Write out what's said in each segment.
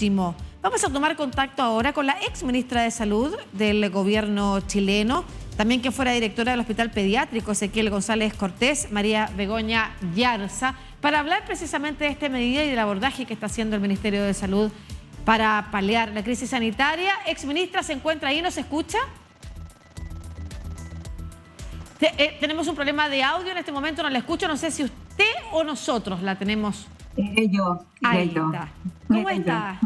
próximo. Vamos a tomar contacto ahora con la ex ministra de Salud del gobierno chileno, también que fuera directora del Hospital Pediátrico Ezequiel González Cortés, María Begoña Yarza, para hablar precisamente de esta medida y del abordaje que está haciendo el Ministerio de Salud para paliar la crisis sanitaria. Ex ministra, ¿se encuentra ahí? ¿Nos escucha? Tenemos un problema de audio en este momento, no la escucho, no sé si usted o nosotros la tenemos. Yo. Ahí está. ¿Cómo está?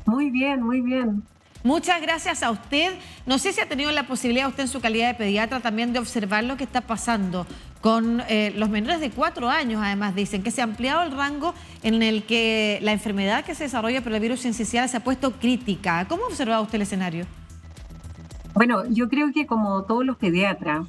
Muy bien, muy bien. Muchas gracias a usted. No sé si ha tenido la posibilidad usted en su calidad de pediatra también de observar lo que está pasando con los menores de 4 años. Además dicen que se ha ampliado el rango en el que la enfermedad que se desarrolla por el virus sincicial se ha puesto crítica. ¿Cómo ha observado usted el escenario? Bueno, yo creo que como todos los pediatras,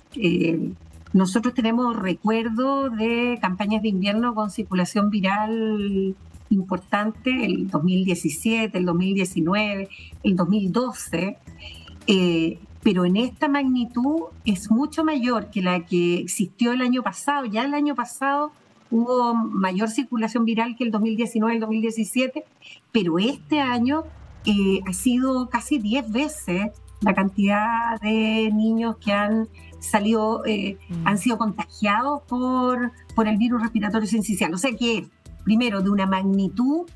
nosotros tenemos recuerdo de campañas de invierno con circulación viral importante, el 2017, el 2019, el 2012, pero en esta magnitud es mucho mayor que la que existió el año pasado. Ya el año pasado hubo mayor circulación viral que el 2019, el 2017, pero este año ha sido casi 10 veces la cantidad de niños que han salido, han sido contagiados por el virus respiratorio sincicial. O sea que, primero, de una magnitud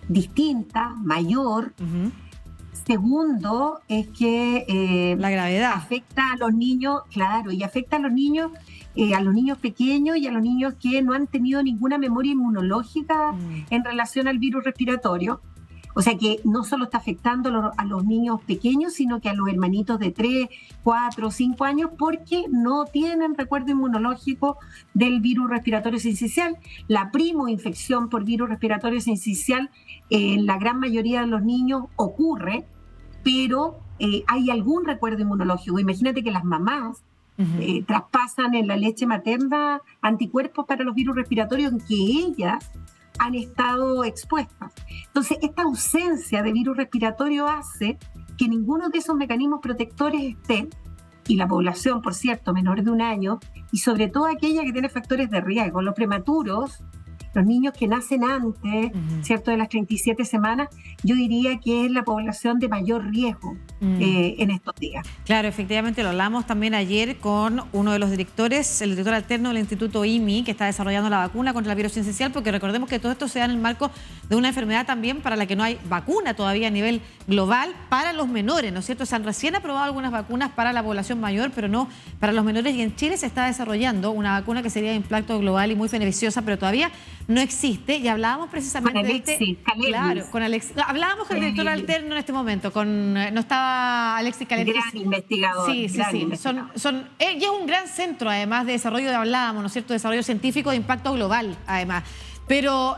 distinta, mayor. Segundo, es que la gravedad afecta a los niños, claro, y afecta a los niños pequeños y a los niños que no han tenido ninguna memoria inmunológica en relación al virus respiratorio. O sea que no solo está afectando a los niños pequeños, sino que a los hermanitos de 3, 4, 5 años, porque no tienen recuerdo inmunológico del virus respiratorio sincicial. La primoinfección por virus respiratorio sincicial en la gran mayoría de los niños ocurre, pero hay algún recuerdo inmunológico. Imagínate que las mamás traspasan en la leche materna anticuerpos para los virus respiratorios en que ellas han estado expuestas. Entonces, esta ausencia de virus respiratorio hace que ninguno de esos mecanismos protectores esté, y la población, por cierto, menor de 1 año, y sobre todo aquella que tiene factores de riesgo, los prematuros, los niños que nacen antes, ¿cierto?, de las 37 semanas, yo diría que es la población de mayor riesgo en estos días. Claro, efectivamente lo hablamos también ayer con uno de los directores, el director alterno del Instituto IMI, que está desarrollando la vacuna contra el virus sincicial, porque recordemos que todo esto se da en el marco de una enfermedad también para la que no hay vacuna todavía a nivel global para los menores, ¿no es cierto? Se han recién aprobado algunas vacunas para la población mayor, pero no para los menores, y en Chile se está desarrollando una vacuna que sería de impacto global y muy beneficiosa, pero todavía no existe, y hablábamos precisamente con Alexis. Hablábamos con el director alterno en este momento, no estaba Alexis Caletti. Gran investigador. Sí. Y es un gran centro, además, de desarrollo, hablábamos, ¿no es cierto?, desarrollo científico de impacto global, además. Pero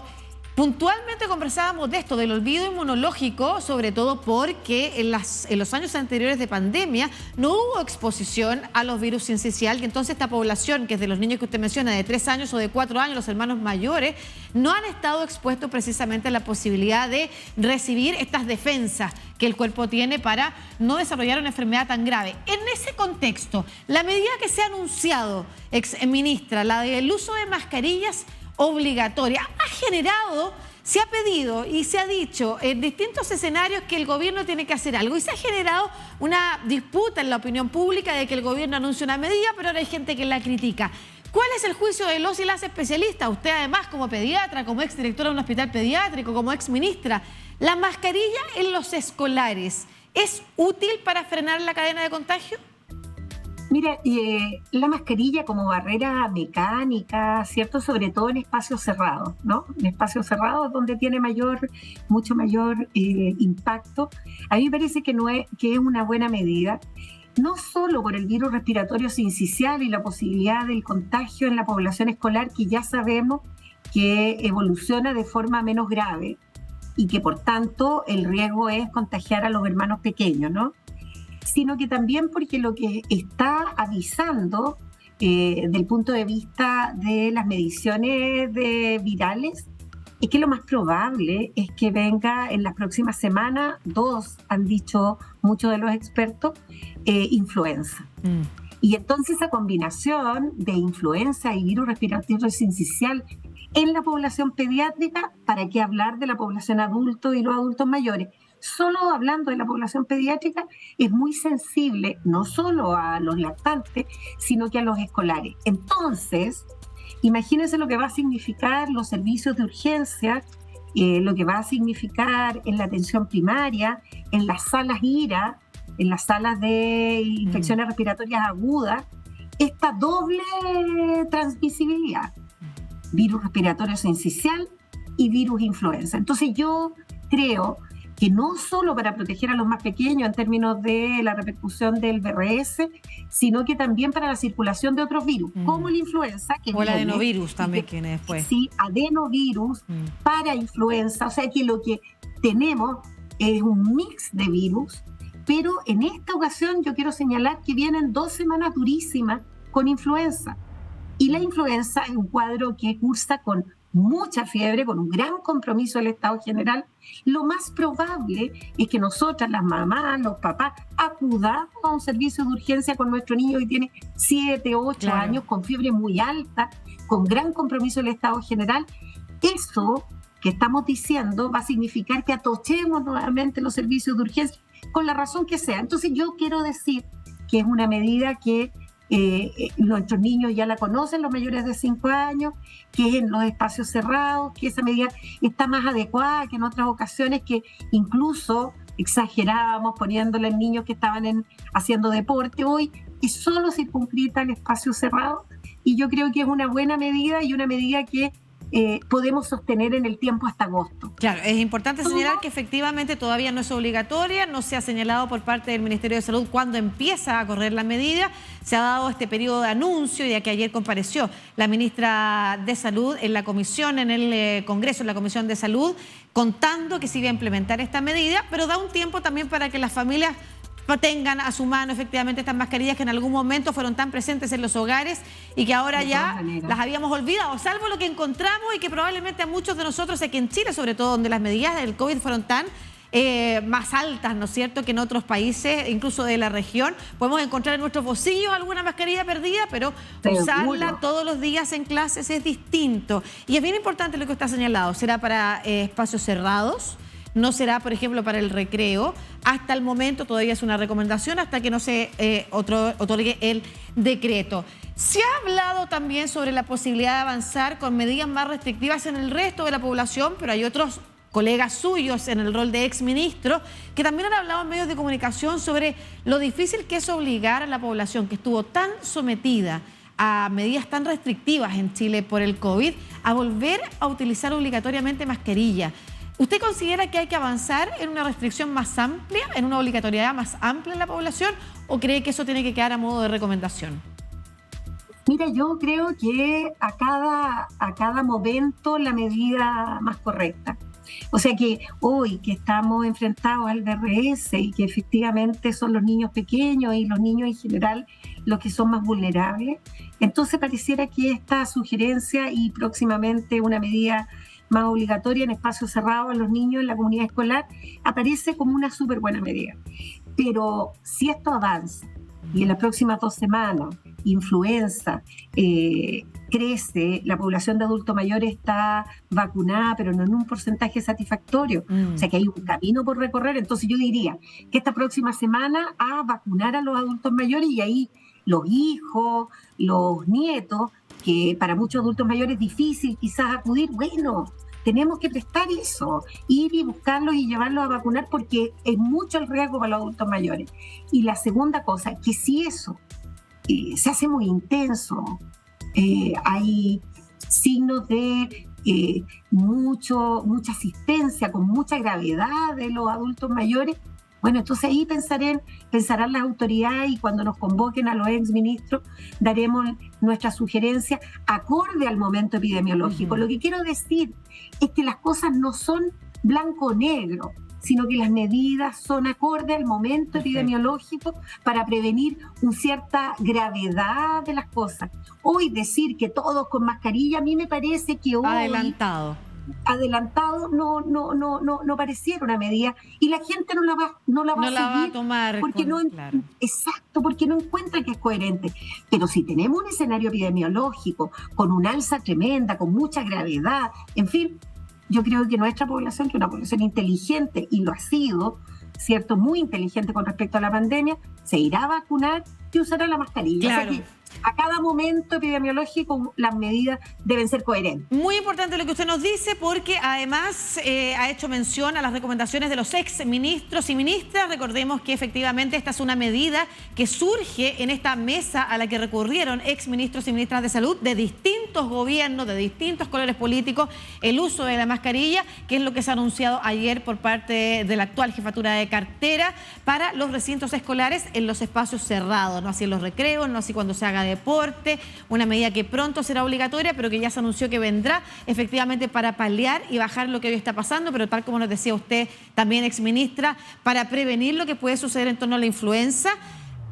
puntualmente conversábamos de esto, del olvido inmunológico, sobre todo porque en los años anteriores de pandemia no hubo exposición a los virus sincicial, y entonces esta población, que es de los niños que usted menciona, de 3 años o de 4 años, los hermanos mayores, no han estado expuestos precisamente a la posibilidad de recibir estas defensas que el cuerpo tiene para no desarrollar una enfermedad tan grave. En ese contexto, la medida que se ha anunciado, ex ministra, la del uso de mascarillas obligatoria, se ha pedido y se ha dicho en distintos escenarios que el gobierno tiene que hacer algo, y se ha generado una disputa en la opinión pública de que el gobierno anuncia una medida, pero ahora hay gente que la critica. ¿Cuál es el juicio de los y las especialistas? Usted, además, como pediatra, como exdirectora de un hospital pediátrico, como exministra, ¿la mascarilla en los escolares es útil para frenar la cadena de contagio? Mira, la mascarilla como barrera mecánica, ¿cierto? Sobre todo en espacios cerrados, ¿no? En espacios cerrados donde tiene mucho mayor impacto. A mí me parece que es una buena medida, no solo por el virus respiratorio sincicial y la posibilidad del contagio en la población escolar, que ya sabemos que evoluciona de forma menos grave y que por tanto el riesgo es contagiar a los hermanos pequeños, ¿no? Sino que también porque lo que está avisando del punto de vista de las mediciones virales es que lo más probable es que venga en las próximas semanas, 2 han dicho muchos de los expertos, influenza. Y entonces esa combinación de influenza y virus respiratorio sincicial En la población pediátrica, ¿para qué hablar de la población adulta y los adultos mayores? Solo hablando de la población pediátrica es muy sensible, no solo a los lactantes, sino que a los escolares. Entonces, imagínense lo que va a significar los servicios de urgencia, lo que va a significar en la atención primaria, en las salas IRA, en las salas de infecciones respiratorias agudas, esta doble transmisibilidad, virus respiratorio sincicial y virus influenza. Entonces yo creo que no solo para proteger a los más pequeños en términos de la repercusión del VRS, sino que también para la circulación de otros virus, como la influenza. O el adenovirus también, que viene después. Sí, adenovirus, para influenza. O sea que lo que tenemos es un mix de virus, pero en esta ocasión yo quiero señalar que vienen 2 semanas durísimas con influenza. Y la influenza es un cuadro que cursa con mucha fiebre, con un gran compromiso del Estado general. Lo más probable es que nosotras, las mamás, los papás, acudamos a un servicio de urgencia con nuestro niño que tiene 7, 8 años, con fiebre muy alta, con gran compromiso del Estado general. Eso que estamos diciendo va a significar que atochemos nuevamente los servicios de urgencia, con la razón que sea. Entonces yo quiero decir que es una medida que nuestros niños ya la conocen, los mayores de 5 años, que es en los espacios cerrados, que esa medida está más adecuada que en otras ocasiones que incluso exagerábamos poniéndole a niños que estaban haciendo deporte. Hoy es solo circunscrita al espacio cerrado y yo creo que es una buena medida y una medida que podemos sostener en el tiempo hasta agosto. Claro, es importante señalar que efectivamente todavía no es obligatoria, no se ha señalado por parte del Ministerio de Salud cuándo empieza a correr la medida, se ha dado este periodo de anuncio, ya que ayer compareció la ministra de Salud en la comisión, en el Congreso, en la Comisión de Salud, contando que se iba a implementar esta medida, pero da un tiempo también para que las familias tengan a su mano efectivamente estas mascarillas que en algún momento fueron tan presentes en los hogares y que ahora ya las habíamos olvidado, salvo lo que encontramos y que probablemente a muchos de nosotros aquí en Chile, sobre todo donde las medidas del COVID fueron tan más altas, ¿no es cierto?, que en otros países, incluso de la región, podemos encontrar en nuestros bolsillos alguna mascarilla perdida, pero usarla todos los días en clases es distinto. Y es bien importante lo que está señalado, será para espacios cerrados, no será, por ejemplo, para el recreo. Hasta el momento todavía es una recomendación hasta que no se otorgue el decreto. Se ha hablado también sobre la posibilidad de avanzar con medidas más restrictivas en el resto de la población, pero hay otros colegas suyos en el rol de exministro que también han hablado en medios de comunicación sobre lo difícil que es obligar a la población que estuvo tan sometida a medidas tan restrictivas en Chile por el COVID a volver a utilizar obligatoriamente mascarilla. ¿Usted considera que hay que avanzar en una restricción más amplia, en una obligatoriedad más amplia en la población, o cree que eso tiene que quedar a modo de recomendación? Mira, yo creo que a cada momento la medida más correcta. O sea que hoy que estamos enfrentados al VRS y que efectivamente son los niños pequeños y los niños en general los que son más vulnerables, entonces pareciera que esta sugerencia y próximamente una medida más obligatoria en espacios cerrados a los niños en la comunidad escolar aparece como una súper buena medida. Pero si esto avanza y en las próximas 2 semanas influenza crece, la población de adultos mayores está vacunada, pero no en un porcentaje satisfactorio, o sea que hay un camino por recorrer, entonces yo diría que esta próxima semana a vacunar a los adultos mayores y ahí los hijos, los nietos, que para muchos adultos mayores es difícil quizás acudir, bueno, tenemos que prestar eso, ir y buscarlos y llevarlos a vacunar porque es mucho el riesgo para los adultos mayores. Y la segunda cosa, que si eso se hace muy intenso, hay signos de mucha asistencia, con mucha gravedad de los adultos mayores, bueno, entonces ahí pensarán las autoridades y cuando nos convoquen a los exministros daremos nuestra sugerencia acorde al momento epidemiológico. Lo que quiero decir es que las cosas no son blanco o negro, sino que las medidas son acorde al momento epidemiológico para prevenir una cierta gravedad de las cosas. Hoy decir que todos con mascarilla, a mí me parece que hoy... Adelantado. adelantado no pareciera una medida y la gente no la va a seguir a tomar. porque Claro. exacto, porque no encuentra que es coherente. Pero si tenemos un escenario epidemiológico con un alza tremenda, con mucha gravedad, en fin, yo creo que nuestra población, que es una población inteligente y lo ha sido, ¿cierto? Muy inteligente con respecto a la pandemia, se irá a vacunar y usará la mascarilla. Claro. O sea que a cada momento epidemiológico las medidas deben ser coherentes. Muy importante lo que usted nos dice, porque además ha hecho mención a las recomendaciones de los ex ministros y ministras. Recordemos que efectivamente esta es una medida que surge en esta mesa a la que recurrieron ex ministros y ministras de salud de distintos gobiernos, de distintos colores políticos, el uso de la mascarilla, que es lo que se ha anunciado ayer por parte de la actual jefatura de cartera para los recintos escolares en los espacios cerrados, no así en los recreos, no así cuando se haga deporte, una medida que pronto será obligatoria, pero que ya se anunció que vendrá efectivamente para paliar y bajar lo que hoy está pasando, pero tal como nos decía usted, también exministra, para prevenir lo que puede suceder en torno a la influenza.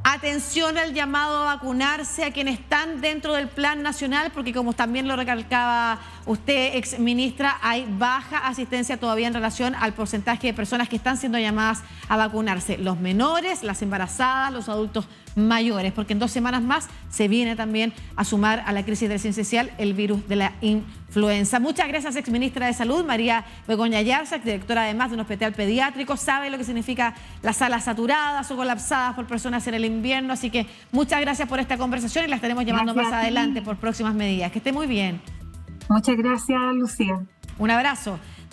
Atención al llamado a vacunarse a quienes están dentro del plan nacional, porque como también lo recalcaba usted, exministra, hay baja asistencia todavía en relación al porcentaje de personas que están siendo llamadas a vacunarse. Los menores, las embarazadas, los adultos mayores, porque en 2 semanas más se viene también a sumar a la crisis del esencial el virus de la influenza. Muchas gracias, exministra de Salud, María Begoña Yarza, directora además de un hospital pediátrico, sabe lo que significa las salas saturadas o colapsadas por personas en el invierno, así que muchas gracias por esta conversación y la estaremos llamando más adelante por próximas medidas. Que esté muy bien. Muchas gracias, Lucía. Un abrazo.